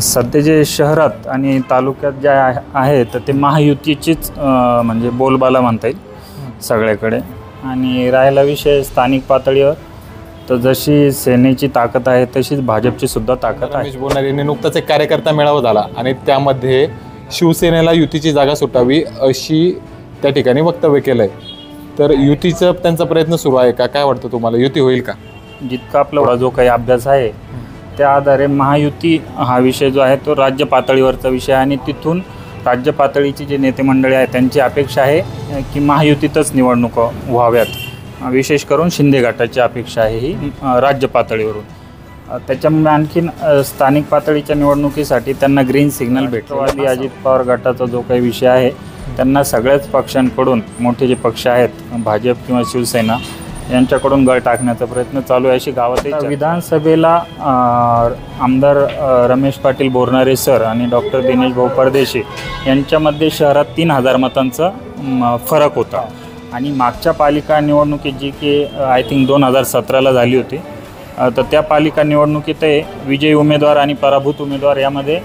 सध्या जे शहरात आणि तालुक्यात जे आहे तर ते महायुतीचीच म्हणजे बोलबाला म्हणता येईल सगळ्याकडे। आणि राहिला विषय स्थानिक पातळीवर, तर जशी सेनेची ताकद आहे तशीच भाजपची सुद्धा ताकद आहे। रमेश बोरनारे यांनी नुकताच एक कार्यकर्ता मेळावा झाला आणि त्यामध्ये शिवसेनेला युतीची जागा सुटावी अशी त्या ठिकाणी वक्तव्य केलंय। तर युतीचा त्यांचा प्रयत्न सुरू आहे का? काय वाटतं तुम्हाला, युती होईल का? जितका आपला जो काही अभ्यास आहे त्या आधारे महायुती हा विषय जो आहे तो राज्य पातळीवरचा विषय आहे आणि तिथून राज्य पातळीची जे नेते मंडळी आहेत त्यांची अपेक्षा आहे की महायुतीतच निवडणुका व्हाव्यात। विशेष करून शिंदे गटाची अपेक्षा आहे ही राज्य पातळीवरून। त्याच्यामुळे आणखीन स्थानिक पातळीच्या निवडणुकीसाठी त्यांना ग्रीन सिग्नल भेटला। अजित पवार गटाचा जो काही विषय आहे त्यांना सगळ्याच पक्षांकडून, मोठे जे पक्ष आहेत भाजप किंवा शिवसेना यांच्याकडून गळ टाकण्याचा प्रयत्न चालू आहे अशी गावात। विधानसभेला आमदार रमेश पाटील बोरनारे सर आणि डॉक्टर दिनेश भाऊ परदेशी यांच्यामध्ये शहरात 3000 मतांचा फरक होता। आणि मागच्या पालिका निवडणुकीत जी की आय थिंक 2017ला झाली होती, तर त्या पालिका निवडणुकीत विजयी उमेदवार आणि पराभूत उमेदवार यामध्ये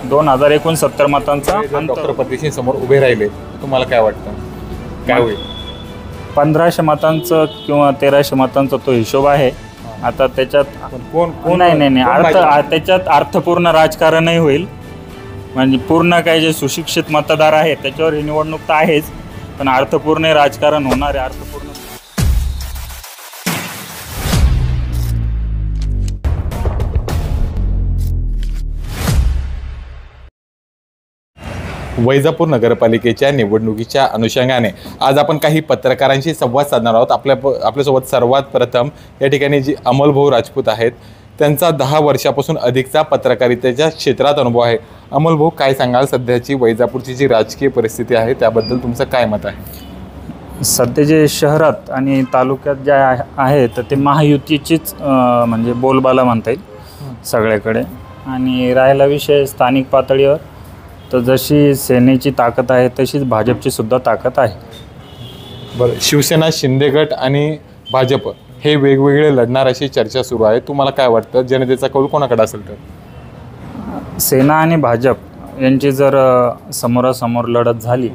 2069 मतांचा डॉक्टर परदेशी समोर उभे राहिले, तुम्हाला काय वाटतं काय होईल? 1500 मतांचं किंवा 1300 मतांचा तो हिशोब आहे। आता त्याच्यात कोण नाही त्याच्यात अर्थपूर्ण राजकारणही होईल, म्हणजे पूर्ण काही जे सुशिक्षित मतदार आहेत त्याच्यावर ही निवडणूक तर आहेच, पण अर्थपूर्ण राजकारण होणार आहे। अर्थपूर्ण वैजापूर नगरपालिकेच्या निवडणुकीच्या अनुषंगाने आज आपण काही पत्रकारांशी संवाद साधणार आहोत। आपल्यासोबत सर्वात प्रथम या ठिकाणी जी अमोलभाऊ राजपूत आहेत, त्यांचा 10 वर्षापासून अधिकचा पत्रकारितेच्या क्षेत्रात अनुभव आहे। अमोलभाऊ, काय सांगाल, सध्याची वैजापूरची जी राजकीय परिस्थिती आहे त्याबद्दल तुमचं काय मत आहे? सध्या जे शहरात आणि तालुक्यात जे आहे तर ते महायुतीचीच म्हणजे बोलबाला म्हणता येईल सगळ्याकडे। आणि राहिला विषय स्थानिक पातळीवर, तर जशी सेनेची ताकद आहे तशीच भाजपची सुद्धा ताकद आहे। बरं, शिवसेना, शिंदे गट आणि भाजप हे वेगवेगळे लढणार अशी चर्चा सुरू आहे। तुम्हाला काय वाटतं, जनतेचा कौल कोणाकडे असेल? तर सेना आणि भाजप यांची जर समोरासमोर लढत झाली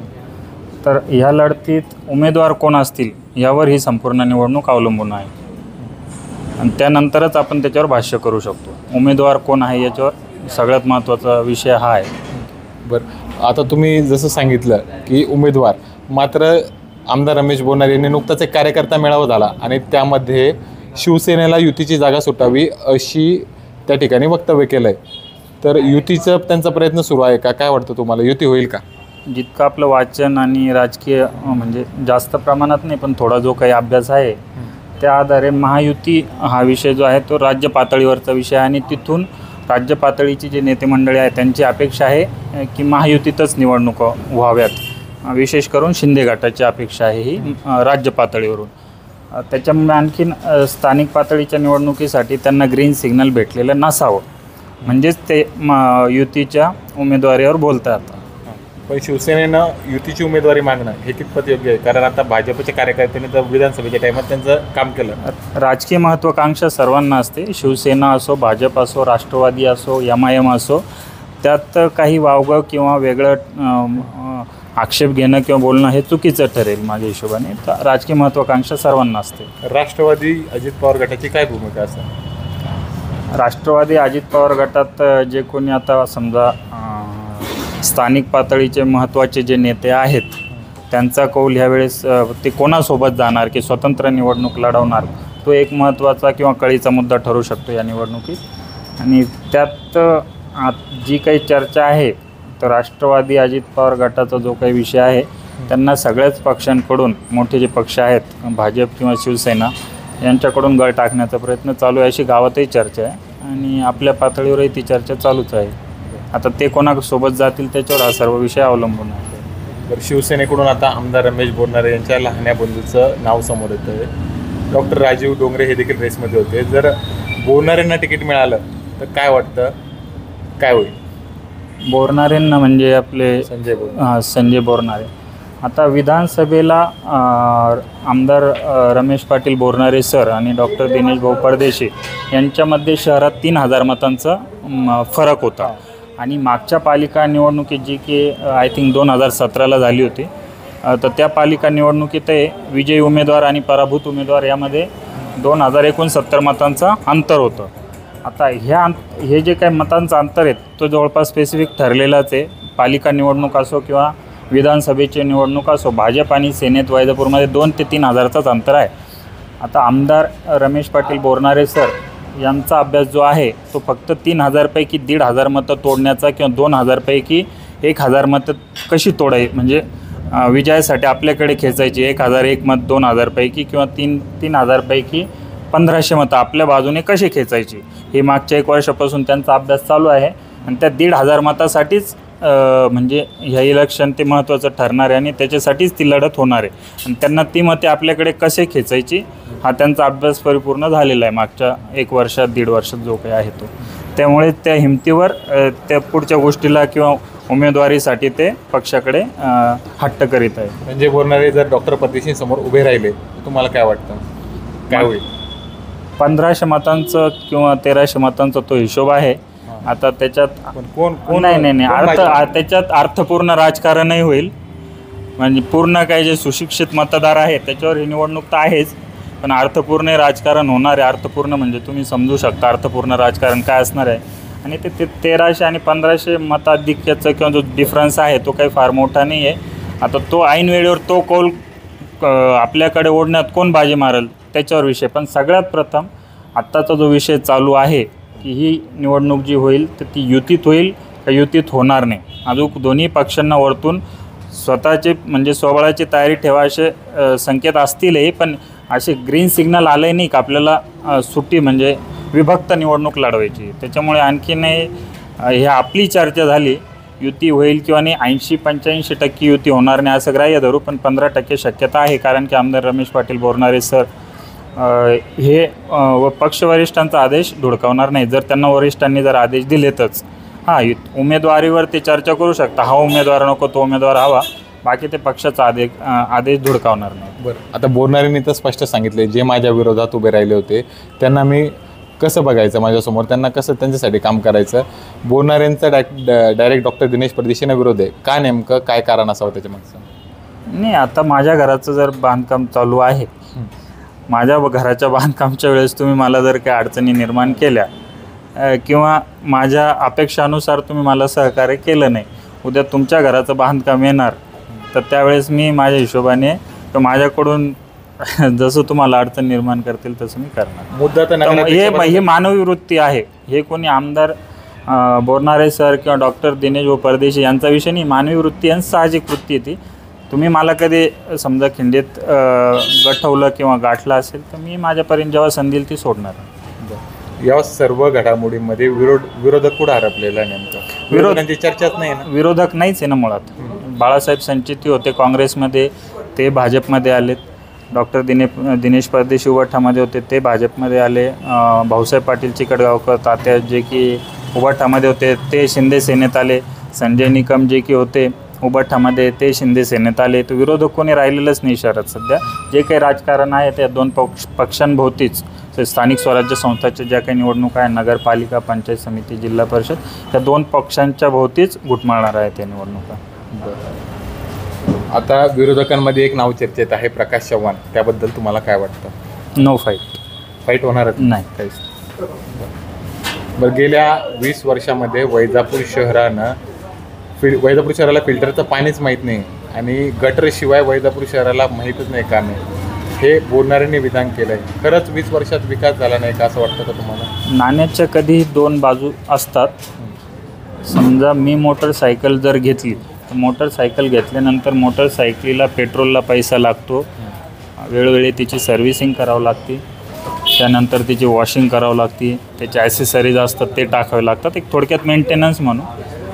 तर ह्या लढतीत उमेदवार कोण असतील यावर ही संपूर्ण निवडणूक अवलंबून आहे आणि त्यानंतरच आपण त्याच्यावर भाष्य करू शकतो। उमेदवार कोण आहे याच्यावर सगळ्यात महत्त्वाचा विषय हा आहे। बरं, आता तुम्ही जसं सांगितलं की उमेदवार, मात्र आमदार रमेश बोरनारे यांनी नुकताच एक कार्यकर्ता मेळावा झाला आणि त्यामध्ये शिवसेनेला युतीची जागा सुटावी अशी त्या ठिकाणी वक्तव्य केलंय। तर युतीचा त्यांचा प्रयत्न सुरू आहे का? काय वाटतं तुम्हाला, युती होईल का? जितकं आपलं वाचन आणि राजकीय म्हणजे जास्त प्रमाणात नाही पण थोडा जो काही अभ्यास आहे त्या आधारे महायुती हा विषय जो आहे तो राज्य पातळीवरचा विषय आहे आणि तिथून राज्य पातळीची जे नेते मंडळी आहेत त्यांची अपेक्षा आहे की महायुतीतच निवडणुका व्हाव्यात। विशेष करून शिंदे गटाची अपेक्षा आहे ही राज्य पातळीवरून। त्याच्यामुळे आणखीन स्थानिक पातळीच्या निवडणुकीसाठी त्यांना ग्रीन सिग्नल भेटलेलं नसावं, म्हणजेच ते युतीच्या उमेदवारीवर बोलतात। पण शिवसेनेनं युतीची उमेदवारी मागणं हे कितपत योग्य आहे? कारण आता भाजपच्या कार्यकर्त्यांनी तर विधानसभेच्या टाइमात त्यांचं काम केलं। राजकीय महत्त्वाकांक्षा सर्वांना असते, शिवसेना असो, भाजप असो, राष्ट्रवादी असो, MIM असो, त्यात काही वावगं किंवा वेगळं आक्षेप घेणं किंवा बोलणं हे चुकीचं ठरेल माझ्या हिशोबाने। तर राजकीय महत्त्वाकांक्षा सर्वांना असते। राष्ट्रवादी अजित पवार गटाची काय भूमिका असेल? राष्ट्रवादी अजित पवार गटात जे कोणी आता समजा स्थानिक पातळीचे महत्त्वाचे जे नेते आहेत त्यांचा कौल ह्यावेळेस ते कोणासोबत जाणार की स्वतंत्र निवडणूक लढवणार, तो एक महत्त्वाचा किंवा कळीचा मुद्दा ठरू शकतो या निवडणुकीत। आणि त्यात जी काही चर्चा आहे तर राष्ट्रवादी अजित पवार गटाचा जो काही विषय आहे त्यांना सगळ्याच पक्षांकडून, मोठे जे पक्ष आहेत भाजप किंवा शिवसेना यांच्याकडून गळ टाकण्याचा प्रयत्न चालू आहे अशी गावातही चर्चा आहे आणि आपल्या पातळीवरही ती चर्चा चालूच आहे। आता ते कोणासोबत जातील त्याच्यावर हा सर्व विषय अवलंबून आहे। तर शिवसेनेकडून आता आमदार रमेश बोरनारे यांच्या लहान्या बंधूचं नाव समोर येतं आहे, डॉक्टर राजीव डोंगरे हे देखील रेसमध्ये होते। जर बोरनारेंना तिकीट मिळालं तर काय वाटतं काय होईल? बोरनारेंना म्हणजे आपले संजय बोरनारे आता विधानसभेला आमदार रमेश पाटील बोरनारे सर आणि डॉक्टर दिनेश भाऊ परदेशी यांच्यामध्ये शहरात 3000 मतांचा फरक होता आणि मागच्या पालिका निवडणुकीत जी की आय थिंक 2017ला झाली होती, तर त्या पालिका निवडणुकीत विजयी उमेदवार आणि पराभूत उमेदवार यामध्ये 2069 मतांचं अंतर होतं. आता हे जे काही मतांचं अंतर आहे तो जवळपास स्पेसिफिक ठरलेलाच आहे. पालिका निवडणूक असो किंवा विधानसभेची निवडणूक असो, भाजप आणि सेनेत वैजापूरमध्ये 2 ते 3 हजाराचाच अंतर आहे. आता आमदार रमेश पाटील बोरनारे सर यांचा अभ्यास जो आहे तो फक्त 3,000 पैकी 1,500 मतं तोडण्याचा किंवा 2,000 पैकी 1,000 मतं कशी म्हणजे विजयासाठी आपल्याकडे खेचायची, 1,001 मत 2,000 पैकी किंवा 3,000 पैकी 1,500 मतं आपल्या बाजूने कशी खेचायची, हे मागच्या 1 वर्षापासून त्यांचा अभ्यास चालू आहे. आणि त्या 1,500 मतासाठीच म्हणजे ह्या इलेक्शन ते महत्त्वाचं ठरणार आहे आणि त्याच्यासाठीच ती लढत होणार आहे. आणि त्यांना ती मते आपल्याकडे कसे खेचायची हा त्यांचा अभ्यास परिपूर्ण झालेला आहे मागच्या 1 वर्षात 1.5 वर्षात जो काही आहे तो. त्यामुळे त्या हिमतीवर त्या पुढच्या गोष्टीला किंवा उमेदवारीसाठी ते पक्षाकडे हट्ट करीत आहे. म्हणजे बोरनारे जर डॉक्टर पतीशी समोर उभे राहिले तुम्हाला काय वाटतं, काय होईल? 1,500 मतांचं किंवा 1,300 मतांचा तो हिशोब आहे. आता त्याच्यात कोण नाही त्याच्यात अर्थपूर्ण राजकारणही होईल. म्हणजे पूर्ण काही जे सुशिक्षित मतदार आहेत त्याच्यावर ही निवडणूक तर आहेच, पण अर्थपूर्ण राजकारण होणार आहे. अर्थपूर्ण म्हणजे तुम्ही समजू शकता अर्थपूर्ण राजकारण काय असणार आहे. आणि ते 1,300 आणि 1,500 मताधिक्याचा किंवा जो डिफरन्स आहे तो काही फार मोठा नाही आहे. आता तो ऐन वेळेवर तो कौल आपल्याकडे ओढण्यात कोण बाजी मारेल त्याच्यावर विषय. पण सगळ्यात प्रथम आत्ताचा जो विषय चालू आहे की ही निवडणूक जी होईल तर ती युतीत होईल का युतीत होणार नाही. अजून दोन्ही पक्षांना वरतून स्वतःचे म्हणजे स्वबळाची तयारी ठेवा असे संकेत असतीलही, पण असे ग्रीन सिग्नल आले नाही का आपल्याला सुट्टी म्हणजे विभक्त निवडणूक लढवायची. त्याच्यामुळे आणखीन हे आपली चर्चा झाली युती होईल किंवा नाही, 80-85% युती होणार नाही असं ग्राह्य धरू, पण 15% शक्यता आहे. कारण की आमदार रमेश पाटील बोरनारे सर हे पक्षवरिष्ठांचा आदेश धुडकावणार नाही. जर त्यांना वरिष्ठांनी जर आदेश दिलेतच उमेदवारीवर ते चर्चा करू शकता, हा उमेदवार नको तो उमेदवार हवा, बाकी ते पक्षाचा आदेश धुडकावणार नाही. बरं, आता बोरनारेंनी तर स्पष्ट सांगितले जे माझ्या विरोधात उभे राहिले होते त्यांना मी कसं बघायचं माझ्यासमोर, त्यांना कसं त्यांच्यासाठी काम करायचं. बोरनारेंचा डायरेक्ट डॉक्टर दिनेश परदेशींना विरोध आहे का, नेमकं काय कारण असावं त्याच्यामागचं? नाही, आता माझ्या घराचं जर बांधकाम चालू आहे, माझ्या घराच्या बांधकामच्या वेळेस तुम्ही मला जर काही अडचणी निर्माण केल्या किंवा माझ्या अपेक्षानुसार तुम्ही मला सहकार्य केलं नाही, उद्या तुमच्या घराचं बांधकाम येणार तर त्यावेळेस मी माझ्या हिशोबाने तर माझ्याकडून जसं तुम्हाला अडचण निर्माण करतील तसं मी करणार. मुद्दा तर हे मानवी वृत्ती आहे. हे कोणी आमदार बोरनारे सर किंवा डॉक्टर दिनेश परदेशी यांचा विषय नाही, मानवी वृत्ती आणि साहजिक वृत्ती आहे ती. तुम्ही मला कधी समजा खिंडीत गठवलं किंवा गाठलं असेल तर मी माझ्यापर्यंत जेव्हा संधी येईल ती सोडणार. या सर्व घडामोडींमध्ये विरोधक कुठं हरपलेला नेमका? विरोधकांची चर्चाच नाही ना. विरोधक नाहीच आहे ना मुळात. बाळासाहेब संचिती होते काँग्रेसमध्ये, ते भाजपमध्ये आलेत. डॉक्टर दिनेश परदेशी उबाठामध्ये होते, ते भाजपमध्ये आले. भाऊसाहेब पाटील चिकटगावकर तात्या जे की उबाठामध्ये होते ते शिंदे सेनेत आले. संजय निकम जे की होते उबाठामध्ये ते शिंदे सेनेत आले. तर विरोधक कोणी राहिलेलंच नाही शहरात सध्या. जे काही राजकारण आहे त्या 2 पक्षांभोवतीच, स्थानिक स्वराज्य संस्थाच्या ज्या काही निवडणुका आहे, नगरपालिका, पंचायत समिती, जिल्हा परिषद, त्या 2 पक्षांच्या भोवतीच घुटमाळणार आहे त्या निवडणुका. आता विरोधकांमध्ये एक नाव चर्चेत आहे, प्रकाश चव्हाण. त्याबद्दल तुम्हाला काय वाटतं? नो फाईट होणारच नाही काहीच. बरं, गेल्या 20 वर्षामध्ये वैजापूर शहराला फिल्टरचं पाणीच माहीत नाही आणि गटरशिवाय वैजापूर शहराला माहीतच नाही का नाही, हे बोरनारेंनी विधान केलं आहे. खरंच 20 वर्षात विकास झाला नाही का असं वाटतं का तुम्हाला? नाण्याच्या कधी 2 बाजू असतात. समजा मी मोटरसायकल जर घेतली तर मोटरसायकल घेतल्यानंतर मोटरसायकलीला पेट्रोलला पैसा लागतो, वेळोवेळी तिची सर्व्हिसिंग करावं लागते, त्यानंतर तिची वॉशिंग करावं लागते, त्याचे ॲसेसरीज असतात ते टाकावे लागतात, एक थोडक्यात मेंटेनन्स म्हणून.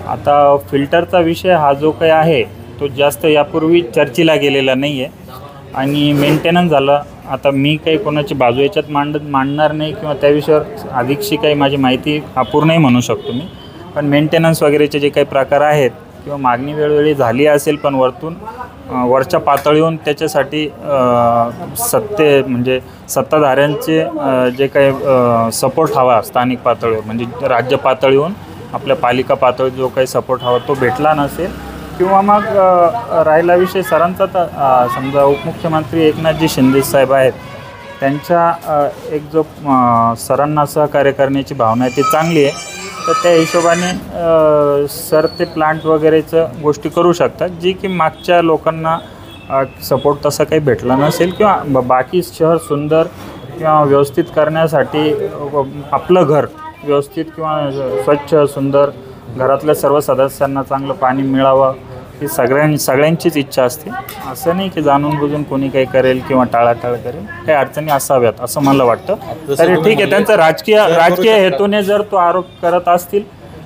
आता फिल्टरचा विषय हा जो काही आहे तो जास्त यापूर्वी चर्चेला गेलेला नाही आहे आणि मेंटेनन्स झाला. आता मी काही कोणाची बाजू याच्यात मांडणार नाही किंवा त्या विषयावर अधिकशी काही माझी माहिती अपूर्णही म्हणू शकतो मी. पण मेंटेनन्स वगैरेचे जे काही प्रकार आहेत किंवा मागणी वेळोवेळी झाली असेल, पण वरच्या पातळीहून त्याच्यासाठी म्हणजे सत्ताधाऱ्यांचे जे काही सपोर्ट हवा स्थानिक पातळीवर म्हणजे राज्य पातळीहून आपल्या पालिका पातळीत जो काही सपोर्ट हवा तो भेटला नसेल किंवा मग राहिला विषय सरांचा, तर समजा उपमुख्यमंत्री एकनाथजी शिंदे साहेब आहेत, त्यांच्या एक जो सरांना सहकार्य करण्याची भावना आहे ती चांगली आहे, तर त्या हिशोबाने सर ते प्लांट वगैरेचं गोष्टी करू शकतात, जी की मागच्या लोकांना सपोर्ट तसा काही भेटला नसेल किंवा बाकी शहर सुंदर किंवा व्यवस्थित करण्यासाठी आपलं घर व्यवस्थित किंवा स्वच्छ सुंदर घरातल्या सर्व सदस्यांना चांगलं पाणी मिळावं ही सगळ्यांचीच इच्छा असते. असं नाही की जाणून बुजून कोणी काही करेल किंवा टाळाटाळ करेल, काही अडचणी असाव्यात असं मला वाटतं. तरी ठीक आहे, त्यांचा राजकीय हेतूने जर तो आरोप करत असतील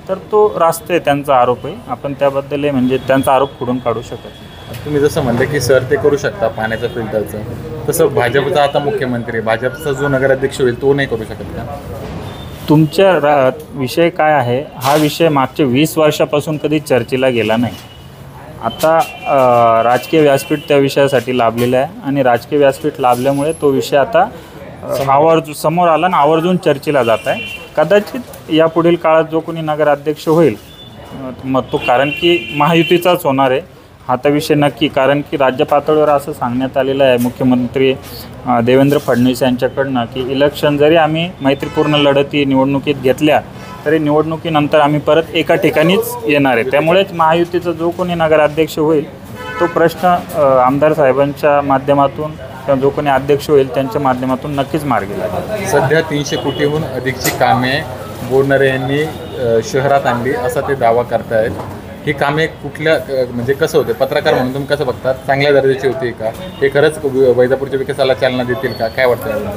तर तो रास्त त्यांचा आरोप आहे, आपण त्याबद्दल म्हणजे त्यांचा आरोप खोडून काढू शकत नाही. तुम्ही जसं म्हणलं की सर ते करू शकता पाण्याचं फिल्टरचं, तसं भाजपचा आता मुख्यमंत्री, भाजपचा जो नगराध्यक्ष होईल तो नाही करू शकत का? तुमच्या विषय काय आहे, हा विषय मागच्या 20 वर्षापासून कधी चर्चेला गेला नाही. आता राजकीय व्यासपीठ त्या विषयासाठी लाभलेलं आहे आणि राजकीय व्यासपीठ लाभल्यामुळे तो विषय आता समोर आला आणि आवर्जून चर्चेला जात आहे. कदाचित यापुढील काळात जो कोणी नगराध्यक्ष होईल मग तो, कारण की महायुतीचाच होणार आहे हा तर विषय नक्की, कारण की राज्य पातळीवर असं सांगण्यात आलेलं आहे मुख्यमंत्री देवेंद्र फडणवीस यांच्याकडनं की इलेक्शन जरी आम्ही मैत्रीपूर्ण लढती निवडणुकीत घेतल्या तरी निवडणुकीनंतर आम्ही परत एका ठिकाणीच येणार आहे. त्यामुळेच महायुतीचा जो कोणी नगराध्यक्ष होईल तो प्रश्न आमदार साहेबांच्या माध्यमातून किंवा जो कोणी अध्यक्ष होईल त्यांच्या माध्यमातून नक्कीच मार्गी लागेल. सध्या 300 कोटीहून अधिकची कामे बोरनारे यांनी शहरात आणली असा ते दावा करतायत. ही कामे कुठल्या म्हणजे कसं होते, पत्रकार म्हणून तुम्ही कसं बघतात, चांगल्या दर्जाची होती का, हे खरंच वैजापूरच्या विकासाला चालना देतील का, काय वाटतं?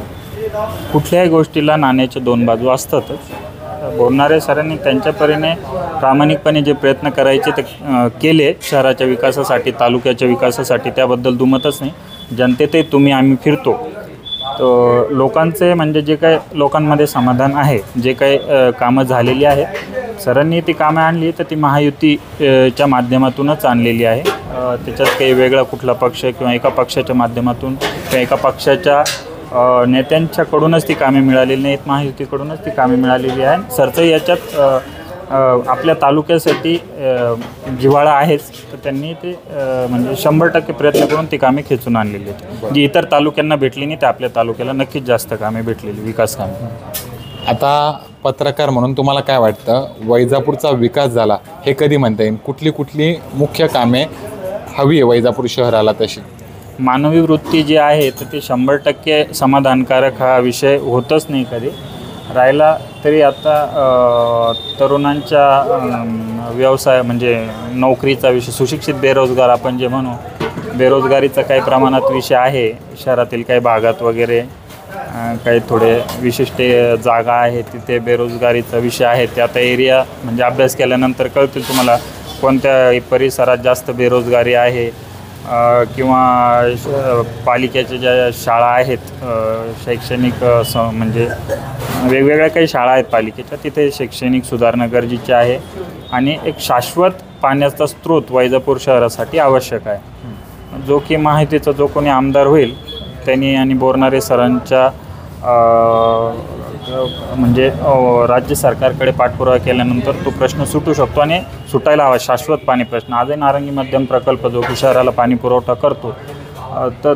कुठल्याही गोष्टीला नाण्याच्या दोन बाजू असतातच. बोरनारे सरांनी त्यांच्या परीने प्रामाणिकपणे जे प्रयत्न करायचे ते केले शहराच्या विकासासाठी, तालुक्याच्या विकासासाठी, त्याबद्दल दुमतच नाही. जनतेतही तुम्ही आम्ही फिरतो तर लोकांचे म्हणजे जे काही लोकांमध्ये समाधान आहे, जे काही कामं झालेली आहेत सरांनी ती कामं आणली तर ती महायुतीच्या माध्यमातूनच आणलेली आहे. त्याच्यात काही वेगळा कुठला पक्ष किंवा एका पक्षाच्या माध्यमातून किंवा एका पक्षाच्या नेत्यांच्याकडूनच ती कामे मिळालेली नाहीत, महायुतीकडूनच ती कामे मिळालेली आहे. सरचं याच्यात आपल्या तालुक्यासाठी जिव्हाळा आहेच, तर त्यांनी ते म्हणजे 100% प्रयत्न करून ती कामे खेचून आणलेली आहेत. जी इतर तालुक्यांना भेटली नाही, तर आपल्या तालुक्याला नक्कीच जास्त कामे भेटलेली, विकास कामे. आता पत्रकार म्हणून तुम्हाला काय वाटतं, वैजापूरचा विकास झाला हे कधी म्हणता येईल? कुठली मुख्य कामे हवी आहे वैजापूर शहराला तशी? मानवी वृत्ती जी आहे तर ते 100% समाधानकारक हा विषय होतच नाही कधी. राहिला तरी आता तरुणांच्या व्यवसाय म्हणजे नोकरीचा विषय, सुशिक्षित बेरोजगार आपण जे म्हणू, बेरोजगारीचा काही प्रमाणात विषय आहे शहरातील काही भागात वगैरे. काही थोडे विशिष्ट जागा आहेत तिथे बेरोजगारीचा विषय आहे. ते आता एरिया म्हणजे अभ्यास केल्यानंतर कळतील तुम्हाला कोणत्या परिसरात जास्त बेरोजगारी आहे किंवा पालिकेच्या ज्या शाळा आहेत शैक्षणिक म्हणजे वेगवेगळ्या काही शाळा आहेत पालिकेच्या, तिथे शैक्षणिक सुधारणा गरजेची आहे आणि एक शाश्वत पाण्याचा स्रोत वैजापूर शहरासाठी आवश्यक आहे. जो की माहितीचा जो कोणी आमदार होईल त्यांनी आणि बोरनारे सरांच्या म्हणजे राज्य सरकारकडे पाठपुरावा केल्यानंतर तो प्रश्न सुटू शकतो आणि सुटायला हवा. शाश्वत पाणी प्रश्न आजही नारंगी मध्यम प्रकल्प जो की शहराला पाणी पुरवठा करतो तर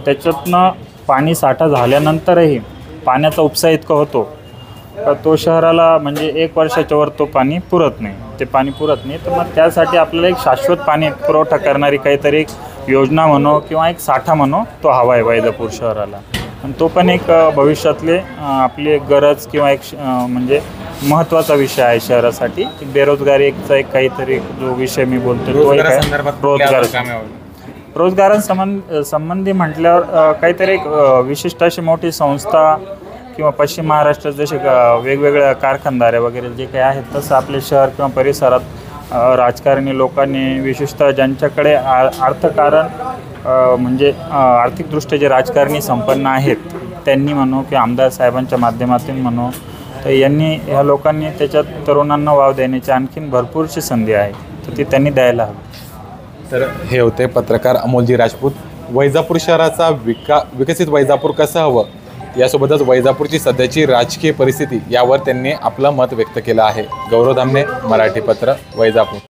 त्याच्यातनं पाणी साठा झाल्यानंतरही पाण्याचा उपसा इतका होतो तो शहराला म्हणजे 1 वर्षाच्या वर तो पाणी पुरत नाही, ते पाणी पुरत नाही. तर मग त्यासाठी आपल्याला एक शाश्वत पाणी पुरवठा करणारी काहीतरी एक योजना म्हणो किंवा एक साठा म्हणो तो हवा आहे वैजापूर शहराला. आणि तो पण एक भविष्यातले आपली एक गरज किंवा एक म्हणजे महत्त्वाचा विषय आहे शहरासाठी. बेरोजगारी एकचा एक काहीतरी जो विषय मी बोलतो तो एक आहे रोजगारांसंबंधी म्हटल्यावर काहीतरी एक विशिष्ट अशी मोठी संस्था किंवा पश्चिम महाराष्ट्रात जसे वेगवेगळ्या कारखानदाऱ्या वगैरे जे काही आहेत तसं आपले शहर किंवा परिसरात राजकारणी लोकांनी विशेषतः ज्यांच्याकडे अर्थकारण म्हणजे आर्थिकदृष्ट्या जे राजकारणी संपन्न आहेत त्यांनी म्हणू किंवा आमदार साहेबांच्या माध्यमातून म्हणू, तर यांनी ह्या लोकांनी त्याच्यात तरुणांना वाव देण्याची आणखीन भरपूरशी संधी आहे, तर ती त्यांनी द्यायला हवी. तर हे होते पत्रकार अमोलजी राजपूत. वैजापूर शहराचा विकसित वैजापूर कसं हवं यासोबतच वैजापूरची सध्याची राजकीय परिस्थिती यावर त्यांनी आपलं मत व्यक्त केलं आहे. गौरव धामणे, मराठी पत्र, वैजापूर.